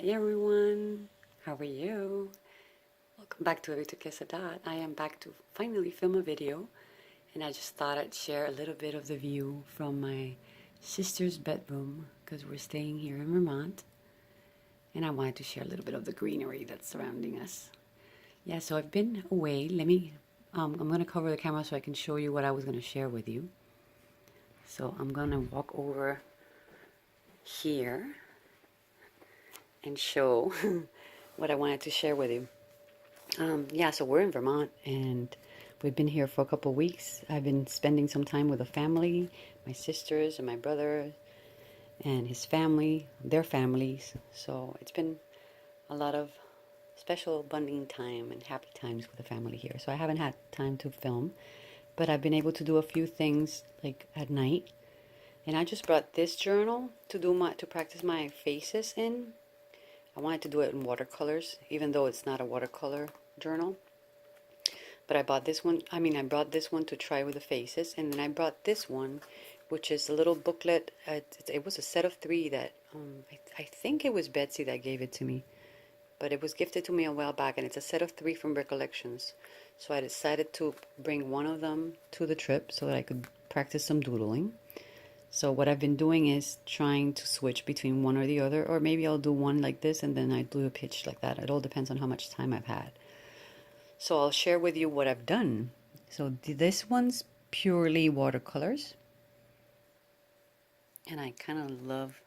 Hi everyone, how are you? Welcome back to Every Kiss a Dot. I am back to finally film a video, and I just thought I'd share a little bit of the view from my sister's bedroom because we're staying here in Vermont, and I wanted to share a little bit of the greenery that's surrounding us. Yeah, so I've been away. I'm going to cover the camera so I can show you what I was going to share with you. So I'm going to walk over here and show what I wanted to share with you. Yeah, so we're in Vermont and we've been here for a couple of weeks. I've been spending some time with the family, my sisters and my brother and his family, their families. So it's been a lot of special bonding time and happy times with the family here. So I haven't had time to film, but I've been able to do a few things like at night. And I just brought this journal to practice my faces in. I wanted to do it in watercolors, even though it's not a watercolor journal. But I brought this one to try with the faces, and then I brought this one, which is a little booklet. It was a set of 3 that I think it was Betsy that gave it to me, but it was gifted to me a while back, and it's a set of 3 from Recollections. So I decided to bring one of them to the trip so that I could practice some doodling. So what I've been doing is trying to switch between one or the other, or maybe I'll do one like this and then I do a pitch like that. It all depends on how much time I've had. So I'll share with you what I've done. So this one's purely watercolors. And I kind of love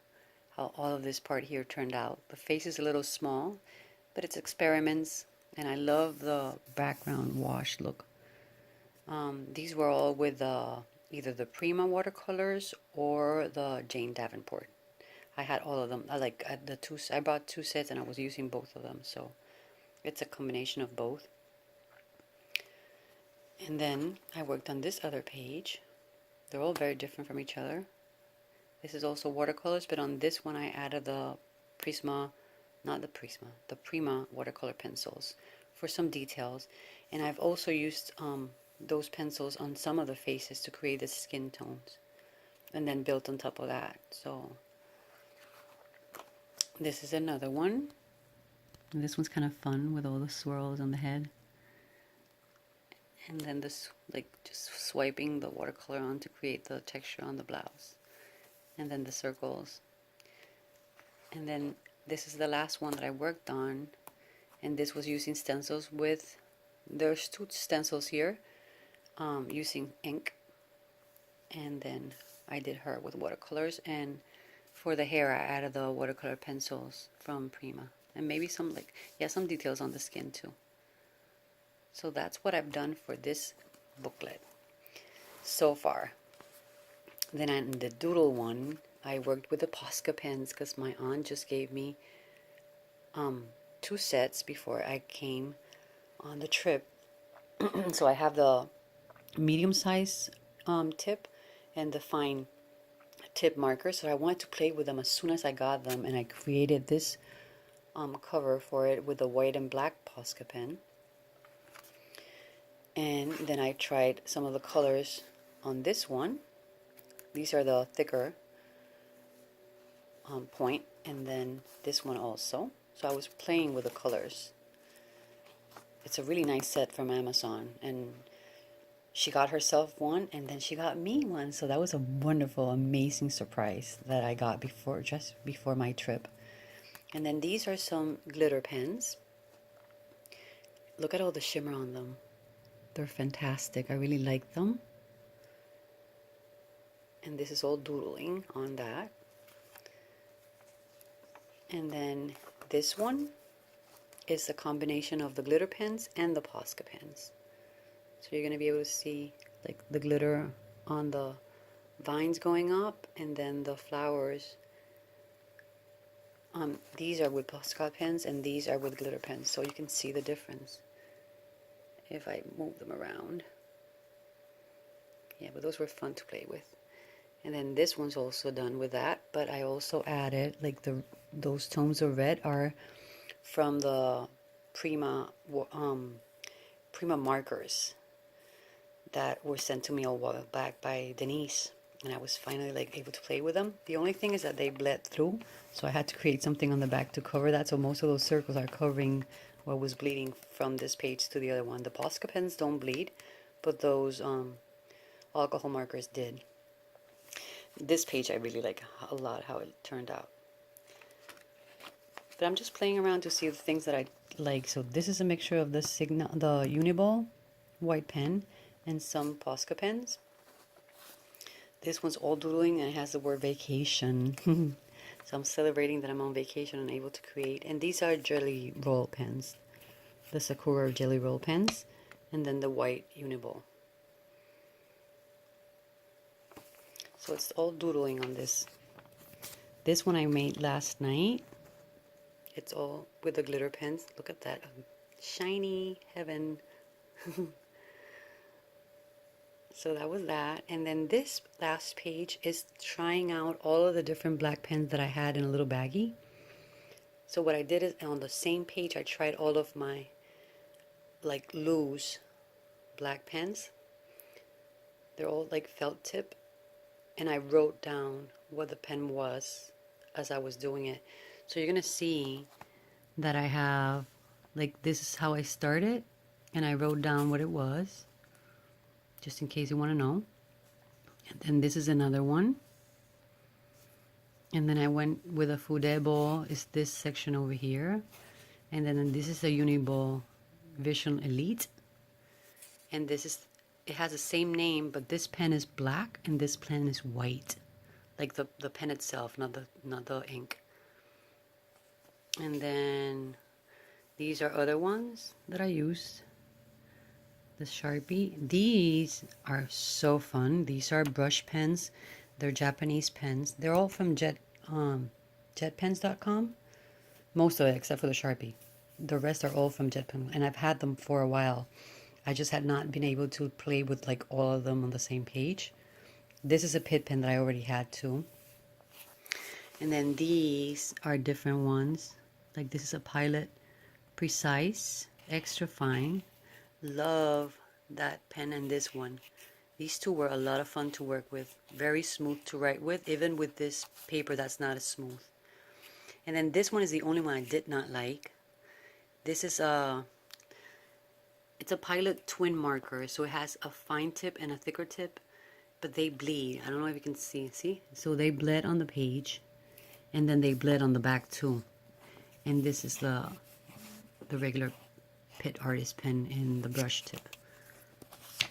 how all of this part here turned out. The face is a little small, but it's experiments. And I love the background wash look. These were all with either the Prima watercolors or the Jane Davenport. I had all of them. I bought 2 sets and I was using both of them. So it's a combination of both. And then I worked on this other page. They're all very different from each other. This is also watercolors, but on this one I added the the Prima watercolor pencils for some details. And I've also used those pencils on some of the faces to create the skin tones. And then built on top of that. So this is another one. And this one's kind of fun with all the swirls on the head. And then this, like, just swiping the watercolor on to create the texture on the blouse. And then the circles. And then this is the last one that I worked on. And this was using stencils with, there's 2 stencils here, using ink. And then I did her with watercolors. And for the hair, I added the watercolor pencils from Prima. And maybe some details on the skin too. So that's what I've done for this booklet so far. Then on the doodle one, I worked with the Posca pens because my aunt just gave me 2 sets before I came on the trip. So I have the medium size tip and the fine tip marker. So I wanted to play with them as soon as I got them, and I created this cover for it with the white and black Posca pen. And then I tried some of the colors on this one. These are the thicker point, and then this one also. So I was playing with the colors. It's a really nice set from Amazon, and she got herself one, and then she got me one. So that was a wonderful, amazing surprise that I got just before my trip. And then these are some glitter pens. Look at all the shimmer on them. They're fantastic. I really like them. And this is all doodling on that. And then this one is the combination of the glitter pens and the Posca pens. So you're going to be able to see like the glitter on the vines going up, and then the flowers. These are with Posca pens and these are with glitter pens. So you can see the difference if I move them around. Yeah, but those were fun to play with. And then this one's also done with that, but I also added, like, those tones of red are from the Prima markers that were sent to me a while back by Denise. and I was finally like able to play with them. The only thing is that they bled through, so I had to create something on the back to cover that. So most of those circles are covering what was bleeding from this page to the other one. The Posca pens don't bleed, but those alcohol markers did. This page I really like a lot how it turned out. But I'm just playing around to see the things that I like. So this is a mixture of the Uniball white pen and some Posca pens. This one's all doodling and it has the word vacation. So I'm celebrating that I'm on vacation and able to create. And these are jelly roll pens. The Sakura jelly roll pens. And then the white Uniball. So it's all doodling on this. This one I made last night. It's all with the glitter pens. Look at that. Shiny heaven. So that was that. And then this last page is trying out all of the different black pens that I had in a little baggie. So what I did is on the same page I tried all of my like loose black pens. They're all like felt tip. And I wrote down what the pen was as I was doing it. So you're going to see that I have, like, this is how I started. And I wrote down what it was, just in case you want to know. And then this is another one. And then I went with a Fudebo, is this section over here. And then this is a Uniball Vision Elite. And this is, it has the same name, but this pen is black and this pen is white. Like the pen itself, not the ink. And then these are other ones that I used. The Sharpie. These are so fun. These are brush pens. They're Japanese pens. They're all from jetpens.com. Most of it, except for the Sharpie. The rest are all from JetPen, and I've had them for a while. I just had not been able to play with like all of them on the same page. This is a Pitt pen that I already had too. And then these are different ones. Like this is a Pilot Precise, extra fine. Love that pen and this one. These two were a lot of fun to work with. Very smooth to write with, even with this paper that's not as smooth. And then this one is the only one I did not like. This is it's a Pilot twin marker, so it has a fine tip and a thicker tip, but they bleed. I don't know if you can see. See? So they bled on the page, and then they bled on the back too. And this is the regular Pitt Artist pen in the brush tip.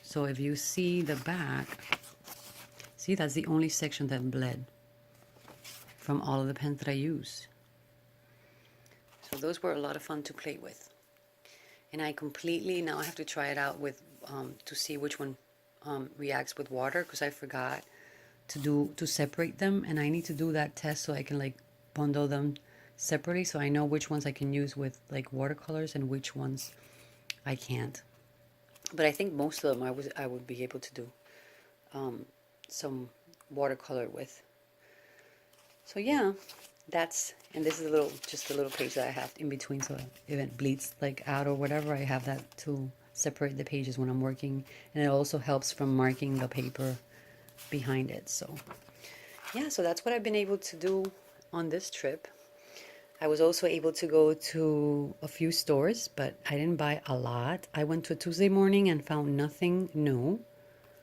So if you see the back, see, that's the only section that bled from all of the pens that I used. So those were a lot of fun to play with. And I completely, now I have to try it out with, to see which one reacts with water, because I forgot to separate them, and I need to do that test so I can like bundle them separately, so I know which ones I can use with like watercolors and which ones I can't. But I think most of them I would be able to do some watercolor with. So yeah, that's, and this is just a little page that I have in between, so if it bleeds like out or whatever, I have that to separate the pages when I'm working, and it also helps from marking the paper behind it. So yeah, so that's what I've been able to do on this trip. I was also able to go to a few stores, but I didn't buy a lot. I went to a Tuesday morning and found nothing new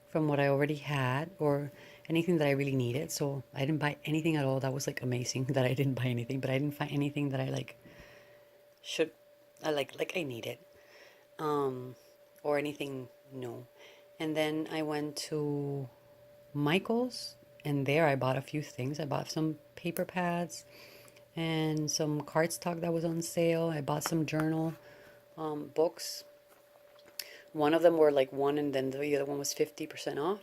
from what I already had or anything that I really needed. So I didn't buy anything at all. That was like amazing that I didn't buy anything, but I didn't find anything that I like I needed, or anything new. And then I went to Michael's, and there I bought a few things. I bought some paper pads and some cardstock that was on sale. I bought some journal books. One of them were like one, and then the other one was 50% off.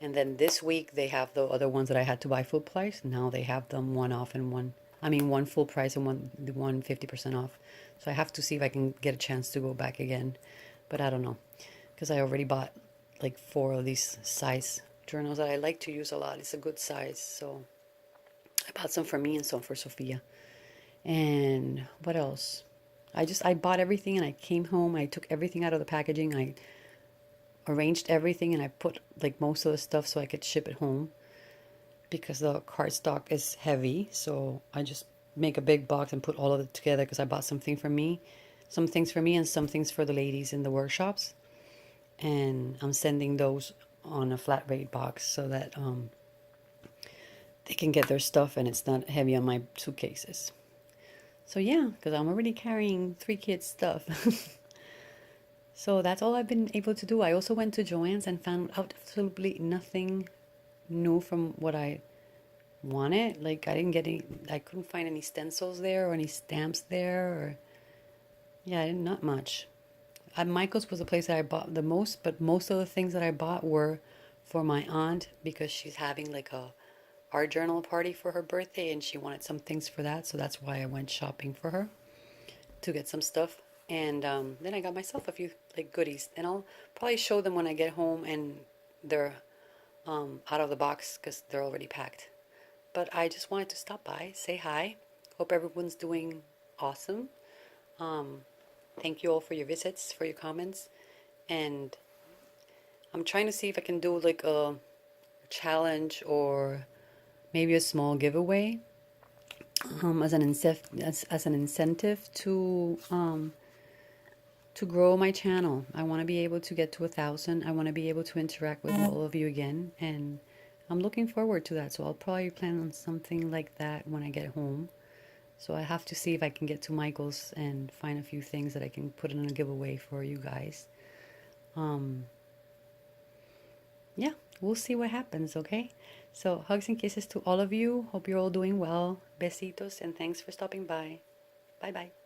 And then this week they have the other ones that I had to buy full price. Now they have them one off and one full price and one 50% off. So I have to see if I can get a chance to go back again, but I don't know, because I already bought like 4 of these size journals that I like to use a lot. It's a good size, so I bought some for me and some for Sophia. And what else? I bought everything, and I came home. I took everything out of the packaging. I arranged everything, and I put like most of the stuff so I could ship it home because the cardstock is heavy. So I just make a big box and put all of it together because I bought some things for me and some things for the ladies in the workshops. And I'm sending those on a flat rate box so that they can get their stuff and it's not heavy on my suitcases. So yeah, because I'm already carrying 3 kids' stuff. So that's all I've been able to do. I also went to Joann's and found out absolutely nothing new from what I wanted. Like I couldn't find any stencils there or any stamps there, or yeah, not much. Michael's was the place that I bought the most, but most of the things that I bought were for my aunt because she's having like a art journal party for her birthday and she wanted some things for that. So that's why I went shopping for her to get some stuff. And then I got myself a few like goodies, and I'll probably show them when I get home and they're out of the box because they're already packed. But I just wanted to stop by, say hi. Hope everyone's doing awesome. Thank you all for your visits, for your comments, and I'm trying to see if I can do like a challenge or maybe a small giveaway as an incentive to grow my channel. I want to be able to get to 1,000. I want to be able to interact with all of you again, and I'm looking forward to that. So I'll probably plan on something like that when I get home. So I have to see if I can get to Michael's and find a few things that I can put in a giveaway for you guys. Yeah, we'll see what happens, okay? So hugs and kisses to all of you. Hope you're all doing well. Besitos, and thanks for stopping by. Bye bye.